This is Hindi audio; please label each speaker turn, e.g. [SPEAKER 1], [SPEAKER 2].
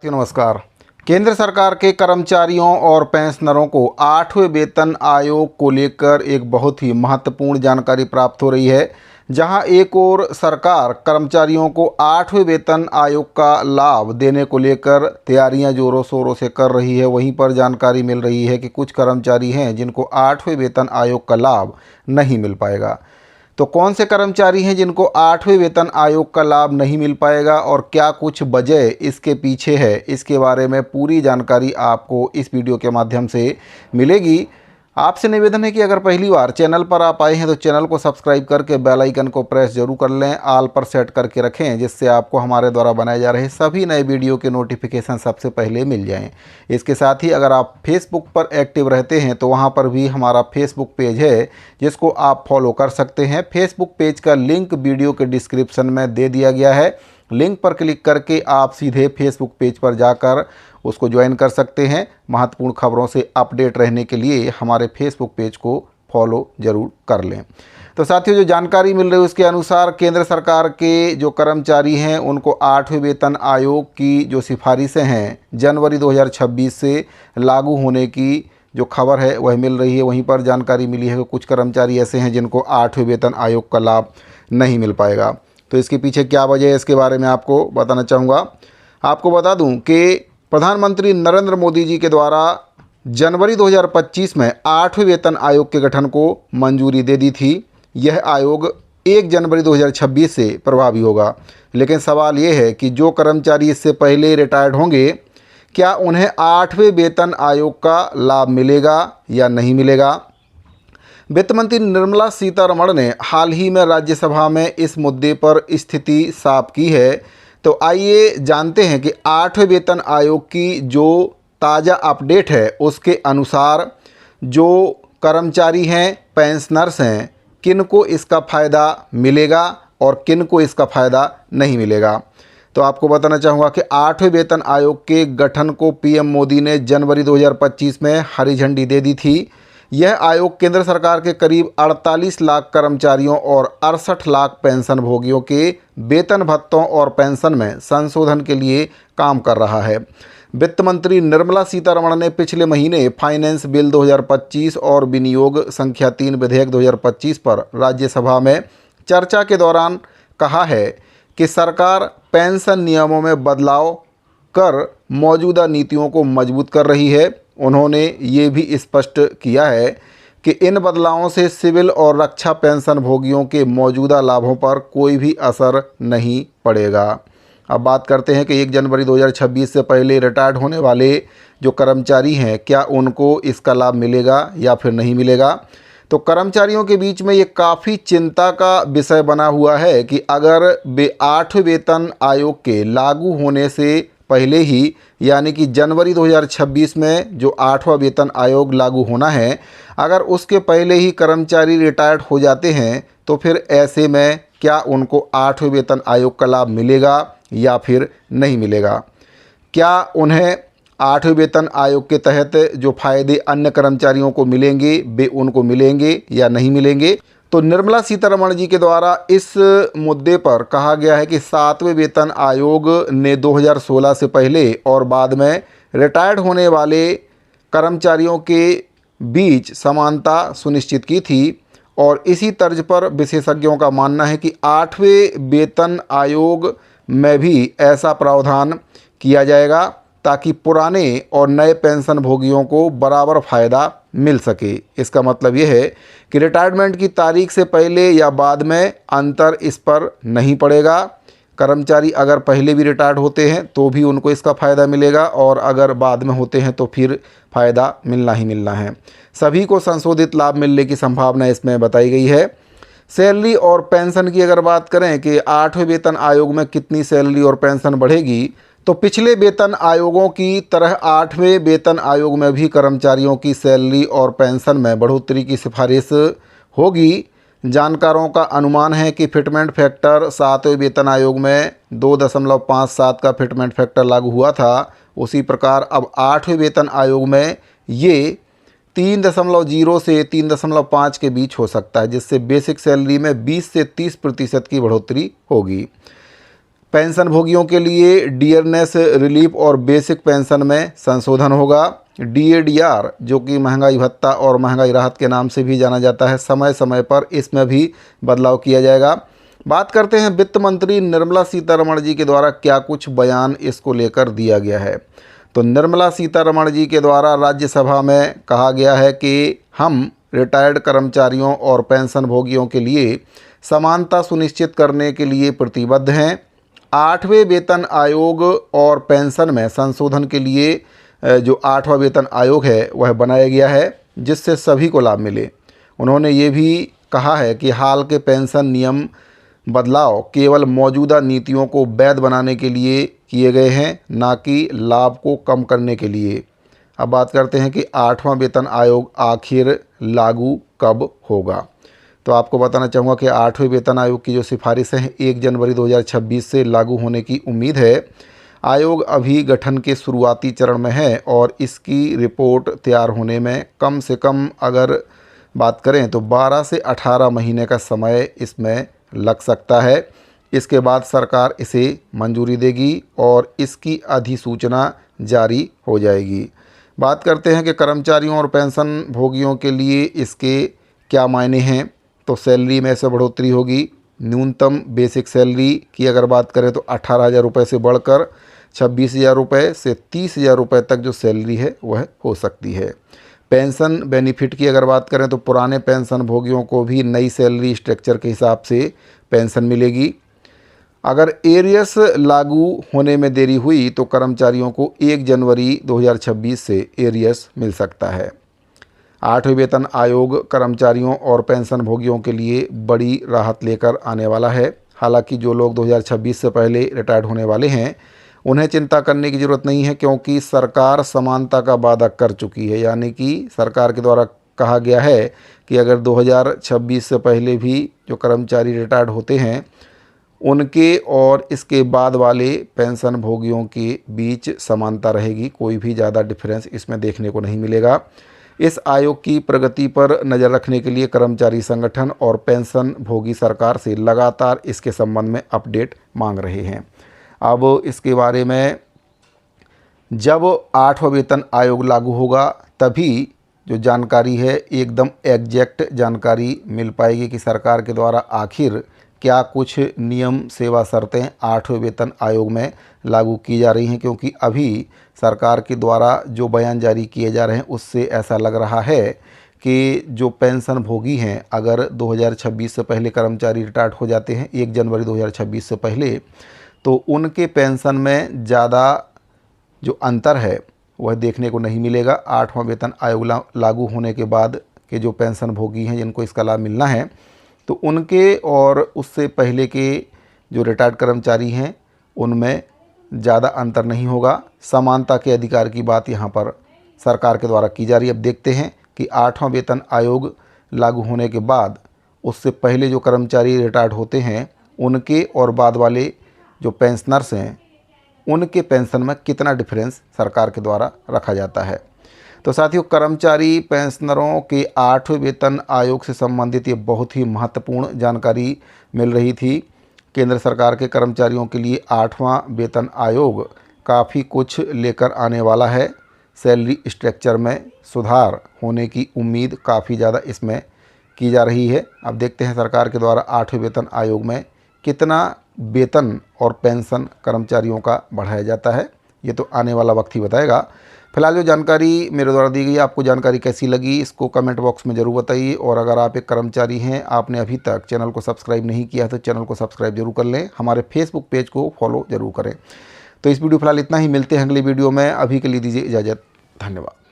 [SPEAKER 1] नमस्कार। केंद्र सरकार के कर्मचारियों और पेंशनरों को 8वें वेतन आयोग को लेकर एक बहुत ही महत्वपूर्ण जानकारी प्राप्त हो रही है। जहां एक ओर सरकार कर्मचारियों को 8वें वेतन आयोग का लाभ देने को लेकर तैयारियां जोरों शोरों से कर रही है, वहीं पर जानकारी मिल रही है कि कुछ कर्मचारी हैं जिनको 8वें वेतन आयोग का लाभ नहीं मिल पाएगा। तो कौन से कर्मचारी हैं जिनको 8वें वेतन आयोग का लाभ नहीं मिल पाएगा और क्या कुछ वजह इसके पीछे है, इसके बारे में पूरी जानकारी आपको इस वीडियो के माध्यम से मिलेगी। आपसे निवेदन है कि अगर पहली बार चैनल पर आप आए हैं तो चैनल को सब्सक्राइब करके बेल आइकन को प्रेस जरूर कर लें, ऑल पर सेट करके रखें, जिससे आपको हमारे द्वारा बनाए जा रहे सभी नए वीडियो के नोटिफिकेशन सबसे पहले मिल जाएं। इसके साथ ही अगर आप फेसबुक पर एक्टिव रहते हैं तो वहां पर भी हमारा फेसबुक पेज है जिसको आप फॉलो कर सकते हैं। फेसबुक पेज का लिंक वीडियो के डिस्क्रिप्शन में दे दिया गया है। लिंक पर क्लिक करके आप सीधे फेसबुक पेज पर जाकर उसको ज्वाइन कर सकते हैं। महत्वपूर्ण खबरों से अपडेट रहने के लिए हमारे फेसबुक पेज को फॉलो ज़रूर कर लें। तो साथियों, जो जानकारी मिल रही है उसके अनुसार केंद्र सरकार के जो कर्मचारी हैं उनको 8वें वेतन आयोग की जो सिफारिशें हैं जनवरी 2026 से लागू होने की जो खबर है वह मिल रही है। वहीं पर जानकारी मिली है कि कुछ कर्मचारी ऐसे हैं जिनको 8वें वेतन आयोग का लाभ नहीं मिल पाएगा। तो इसके पीछे क्या वजह है, इसके बारे में आपको बताना चाहूँगा। आपको बता दूं कि प्रधानमंत्री नरेंद्र मोदी जी के द्वारा जनवरी 2025 में 8वें वेतन आयोग के गठन को मंजूरी दे दी थी। यह आयोग 1 जनवरी 2026 से प्रभावी होगा। लेकिन सवाल यह है कि जो कर्मचारी इससे पहले रिटायर्ड होंगे, क्या उन्हें 8वें वेतन आयोग का लाभ मिलेगा या नहीं मिलेगा। वित्त मंत्री निर्मला सीतारमण ने हाल ही में राज्यसभा में इस मुद्दे पर स्थिति साफ की है। तो आइए जानते हैं कि 8वें वेतन आयोग की जो ताज़ा अपडेट है उसके अनुसार जो कर्मचारी हैं, पेंशनर्स हैं, किन को इसका फ़ायदा मिलेगा और किन को इसका फ़ायदा नहीं मिलेगा। तो आपको बताना चाहूँगा कि 8वें वेतन आयोग के गठन को पीएम मोदी ने जनवरी 2025 में हरी झंडी दे दी थी। यह आयोग केंद्र सरकार के करीब 48 लाख कर्मचारियों और 68 लाख पेंशन भोगियों के वेतन भत्तों और पेंशन में संशोधन के लिए काम कर रहा है। वित्त मंत्री निर्मला सीतारमण ने पिछले महीने फाइनेंस बिल 2025 और विनियोग संख्या 3 विधेयक 2025 पर राज्यसभा में चर्चा के दौरान कहा है कि सरकार पेंशन नियमों में बदलाव कर मौजूदा नीतियों को मजबूत कर रही है। उन्होंने ये भी स्पष्ट किया है कि इन बदलावों से सिविल और रक्षा पेंशन भोगियों के मौजूदा लाभों पर कोई भी असर नहीं पड़ेगा। अब बात करते हैं कि 1 जनवरी 2026 से पहले रिटायर्ड होने वाले जो कर्मचारी हैं, क्या उनको इसका लाभ मिलेगा या फिर नहीं मिलेगा। तो कर्मचारियों के बीच में ये काफ़ी चिंता का विषय बना हुआ है कि अगर 8वें वेतन आयोग के लागू होने से पहले ही, यानी कि जनवरी 2026 में जो 8वां वेतन आयोग लागू होना है, अगर उसके पहले ही कर्मचारी रिटायर्ड हो जाते हैं तो फिर ऐसे में क्या उनको 8वें वेतन आयोग का लाभ मिलेगा या फिर नहीं मिलेगा। क्या उन्हें 8वें वेतन आयोग के तहत जो फ़ायदे अन्य कर्मचारियों को मिलेंगे वे उनको मिलेंगे या नहीं मिलेंगे। तो निर्मला सीतारमण जी के द्वारा इस मुद्दे पर कहा गया है कि 7वें वेतन आयोग ने 2016 से पहले और बाद में रिटायर्ड होने वाले कर्मचारियों के बीच समानता सुनिश्चित की थी और इसी तर्ज पर विशेषज्ञों का मानना है कि 8वें वेतन आयोग में भी ऐसा प्रावधान किया जाएगा ताकि पुराने और नए पेंशन भोगियों को बराबर फ़ायदा मिल सके। इसका मतलब यह है कि रिटायरमेंट की तारीख से पहले या बाद में अंतर इस पर नहीं पड़ेगा। कर्मचारी अगर पहले भी रिटायर्ड होते हैं तो भी उनको इसका फ़ायदा मिलेगा और अगर बाद में होते हैं तो फिर फ़ायदा मिलना ही मिलना है। सभी को संशोधित लाभ मिलने की संभावना इसमें बताई गई है। सैलरी और पेंशन की अगर बात करें कि 8वें वेतन आयोग में कितनी सैलरी और पेंशन बढ़ेगी, तो पिछले वेतन आयोगों की तरह 8वें वेतन आयोग में भी कर्मचारियों की सैलरी और पेंशन में बढ़ोतरी की सिफारिश होगी। जानकारों का अनुमान है कि फिटमेंट फैक्टर 7वें वेतन आयोग में 2.57 का फिटमेंट फैक्टर लागू हुआ था, उसी प्रकार अब 8वें वेतन आयोग में ये 3.0 से 3.5 के बीच हो सकता है, जिससे बेसिक सैलरी में 20 से 30% की बढ़ोतरी होगी। पेंशन भोगियों के लिए डियरनेस रिलीफ और बेसिक पेंशन में संशोधन होगा। DADR जो कि महंगाई भत्ता और महंगाई राहत के नाम से भी जाना जाता है, समय समय पर इसमें भी बदलाव किया जाएगा। बात करते हैं वित्त मंत्री निर्मला सीतारमण जी के द्वारा क्या कुछ बयान इसको लेकर दिया गया है। तो निर्मला सीतारमण जी के द्वारा राज्यसभा में कहा गया है कि हम रिटायर्ड कर्मचारियों और पेंशन भोगियों के लिए समानता सुनिश्चित करने के लिए प्रतिबद्ध हैं। 8वें वेतन आयोग और पेंशन में संशोधन के लिए जो 8वां वेतन आयोग है वह बनाया गया है, जिससे सभी को लाभ मिले। उन्होंने ये भी कहा है कि हाल के पेंशन नियम बदलाव केवल मौजूदा नीतियों को वैध बनाने के लिए किए गए हैं, ना कि लाभ को कम करने के लिए। अब बात करते हैं कि 8वां वेतन आयोग आखिर लागू कब होगा। तो आपको बताना चाहूँगा कि 8वें वेतन आयोग की जो सिफारिशें हैं 1 जनवरी 2026 से लागू होने की उम्मीद है। आयोग अभी गठन के शुरुआती चरण में है और इसकी रिपोर्ट तैयार होने में कम से कम अगर बात करें तो 12 से 18 महीने का समय इसमें लग सकता है। इसके बाद सरकार इसे मंजूरी देगी और इसकी अधिसूचना जारी हो जाएगी। बात करते हैं कि कर्मचारियों और पेंशन भोगियों के लिए इसके क्या मायने हैं। तो सैलरी में से बढ़ोतरी होगी। न्यूनतम बेसिक सैलरी की अगर बात करें तो 18,000 रुपये से बढ़कर 26,000 रुपये से 30,000 रुपये तक जो सैलरी है वह हो सकती है। पेंशन बेनिफिट की अगर बात करें तो पुराने पेंशन भोगियों को भी नई सैलरी स्ट्रक्चर के हिसाब से पेंशन मिलेगी। अगर एरियस लागू होने में देरी हुई तो कर्मचारियों को 1 जनवरी 2026 से एरियस मिल सकता है। 8वें वेतन आयोग कर्मचारियों और पेंशन भोगियों के लिए बड़ी राहत लेकर आने वाला है। हालांकि जो लोग 2026 से पहले रिटायर्ड होने वाले हैं उन्हें चिंता करने की ज़रूरत नहीं है, क्योंकि सरकार समानता का वादा कर चुकी है। यानी कि सरकार के द्वारा कहा गया है कि अगर 2026 से पहले भी जो कर्मचारी रिटायर्ड होते हैं उनके और इसके बाद वाले पेंशन भोगियों के बीच समानता रहेगी, कोई भी ज़्यादा डिफरेंस इसमें देखने को नहीं मिलेगा। इस आयोग की प्रगति पर नज़र रखने के लिए कर्मचारी संगठन और पेंशन भोगी सरकार से लगातार इसके संबंध में अपडेट मांग रहे हैं। अब इसके बारे में जब 8वां वेतन आयोग लागू होगा तभी जो जानकारी है एकदम एग्जैक्ट जानकारी मिल पाएगी कि सरकार के द्वारा आखिर क्या कुछ नियम सेवा शर्तें 8वें वेतन आयोग में लागू की जा रही हैं। क्योंकि अभी सरकार के द्वारा जो बयान जारी किए जा रहे हैं उससे ऐसा लग रहा है कि जो पेंशन भोगी हैं, अगर 2026 से पहले कर्मचारी रिटायर्ड हो जाते हैं 1 जनवरी 2026 से पहले, तो उनके पेंशन में ज़्यादा जो अंतर है वह देखने को नहीं मिलेगा। 8वां वेतन आयोग लागू होने के बाद के जो पेंशन भोगी हैं जिनको इसका लाभ मिलना है, तो उनके और उससे पहले के जो रिटायर्ड कर्मचारी हैं उनमें ज़्यादा अंतर नहीं होगा। समानता के अधिकार की बात यहाँ पर सरकार के द्वारा की जा रही है। अब देखते हैं कि 8वां वेतन आयोग लागू होने के बाद उससे पहले जो कर्मचारी रिटायर्ड होते हैं उनके और बाद वाले जो पेंशनर्स हैं उनके पेंशन में कितना डिफरेंस सरकार के द्वारा रखा जाता है। तो साथियों, कर्मचारी पेंशनरों के 8वें वेतन आयोग से संबंधित ये बहुत ही महत्वपूर्ण जानकारी मिल रही थी। केंद्र सरकार के कर्मचारियों के लिए 8वां वेतन आयोग काफ़ी कुछ लेकर आने वाला है। सैलरी स्ट्रक्चर में सुधार होने की उम्मीद काफ़ी ज़्यादा इसमें की जा रही है। अब देखते हैं सरकार के द्वारा 8वें वेतन आयोग में कितना वेतन और पेंशन कर्मचारियों का बढ़ाया जाता है। ये तो आने वाला वक्त ही बताएगा। फिलहाल जो जानकारी मेरे द्वारा दी गई, आपको जानकारी कैसी लगी इसको कमेंट बॉक्स में ज़रूर बताइए। और अगर आप एक कर्मचारी हैं, आपने अभी तक चैनल को सब्सक्राइब नहीं किया तो चैनल को सब्सक्राइब जरूर कर लें। हमारे फेसबुक पेज को फॉलो ज़रूर करें। तो इस वीडियो फिलहाल इतना ही, मिलते हैं अगली वीडियो में। अभी के लिए दीजिए इजाज़त। धन्यवाद।